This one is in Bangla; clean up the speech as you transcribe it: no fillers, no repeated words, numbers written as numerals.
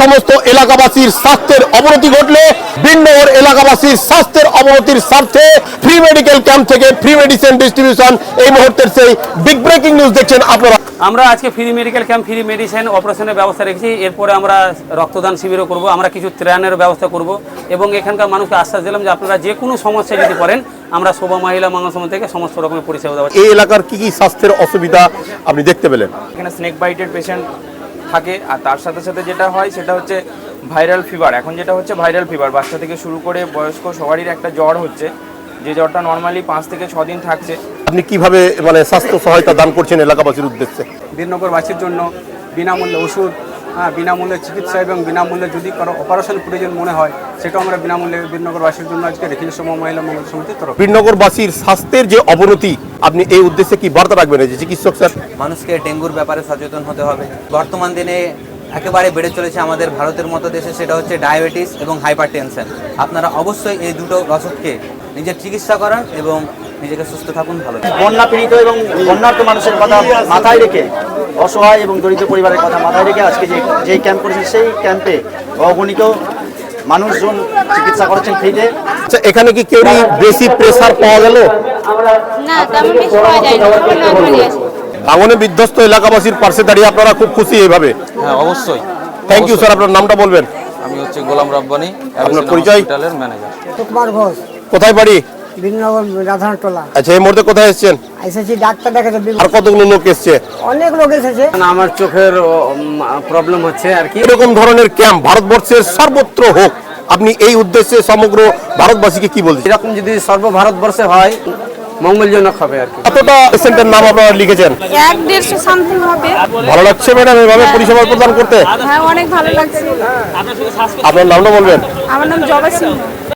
সমস্ত এলাকাবাসীর স্বাস্থ্যের অবনতি ঘটলে বিনগর এলাকাবাসীর স্বাস্থ্যের অবনতির স্বার্থে ফ্রি মেডিকেল ক্যাম্প থেকে ফ্রি মেডিসিন ডিস্ট্রিবিউশন এই মুহূর্তের সেই বিগ ব্রেকিং নিউজ দেখছেন আপনারা। আমরা আজকে free medical camp free medicine অপারেশনের ব্যবস্থা রেখেছি। এরপরে আমরা রক্তদান শিবিরও করব, আমরা কিছু ত্রাণের ব্যবস্থা করব এবং এখানকার মানুষকে আশ্বাস দিলাম যে আপনারা যে কোনো সমস্যা যদি পড়েন আমরা শোভা মহিলা মঙ্গল সমিতি থেকে সমস্ত রকমের পরিষেবা দেওয়া। এই এলাকার কি কি স্বাস্থ্যের অসুবিধা আপনি দেখতে পেলেন? এখানে স্নেক বাইটের পেশেন্ট থাকে, আর তার সাথে সাথে যেটা হয় সেটা হচ্ছে ভাইরাল ফিভার। এখন যেটা হচ্ছে ভাইরাল ফিভার, বাচ্চা থেকে শুরু করে বয়স্ক সবারই একটা জ্বর হচ্ছে, যে জ্বরটা নর্মালি 5 থেকে 6 দিন থাকছে। আপনি কিভাবে স্বাস্থ্য সহায়তা দান করছেন এলাকাবাসীর উদ্দেশ্যে? বীরনগরবাসীর জন্য বিনামূল্যে ওষুধ, বিনামূল্যে চিকিৎসা এবং বিনামূল্যে যদি কারো অপারেশন প্রয়োজন মনে হয় সেটাও আমরা বিনামূল্যে বীরনগরবাসীর জন্য আজকে রেখেছি শোভা মহিলা মঙ্গল সমিতির তরফ। বীরনগরবাসীর স্বাস্থ্যের যে অবনতি, আপনি এই উদ্দেশ্যে কি বার্তা রাখবেন যে চিকিৎসক স্যার? মানুষকে ডেঙ্গুর ব্যাপারে সচেতন হতে হবে। বর্তমান দিনে একেবারে বেড়ে চলেছে আমাদের ভারতের মতো দেশে, সেটা হচ্ছে ডায়াবেটিস এবং হাইপারটেনশন। আপনারা অবশ্যই এই দুটো অসুখকে নিজের চিকিৎসা করান এবং নিজেকে সুস্থ থাকুন, ভালো থাকুন। বন্যা পীড়িত এবং বন্যার্ত মানুষের কথা মাথায় রেখে, অসহায় এবং দরিদ্র পরিবারের কথা মাথায় রেখে আজকে যেই ক্যাম্প করেছি সেই ক্যাম্পে অগণিত মানুষজন চিকিৎসা করেছেন ফ্রিতে। আচ্ছা, এখানে কি কেউ বেশি প্রেসার পাওয়া গেল? না, তেমন বেশি পাওয়া যায় না, নরমালি আছে। ভাঙনে বিধ্বস্ত এলাকাবাসীর পাশে দাঁড়িয়ে আপনারা খুব খুশি এইভাবে? হ্যাঁ, অবশ্যই। Thank you sir. আপনার নামটা বলবেন? আমি হচ্ছে গোলাম রাব্বানি, আপনার পরিচয়? হসপিটালের ম্যানেজার। কুমার ঘোষ, কোথায় বাড়ি? বীরনগর রাধানটোলা। আচ্ছা, এই মুহূর্তে কোথায় এসেছেন? এসেছি ডাক্তার দেখাতে। আর কতগুলো লোক এসছে? অনেক লোক এসেছে। আমার চোখের প্রবলেম হচ্ছে আর কি। এরকম ধরনের ক্যাম্প ভারতবর্ষের সর্বত্র হোক, আপনি এই উদ্দেশ্যে সমগ্র ভারতবাসীকে কি বলছেন? এরকম যদি সর্বভারতবর্ষে হয় মঙ্গলজনক হবে আর কি। কতটা পেশেন্টের নাম আপনারা লিখেছেন? 1-150 সামথিং হবে। ভালো লাগছে ম্যাডাম এভাবে পরিষেবা প্রদান করতে? হ্যাঁ, অনেক ভালো লাগছে। আপনার নামটা বলবেন? আমার নাম জবা সিং।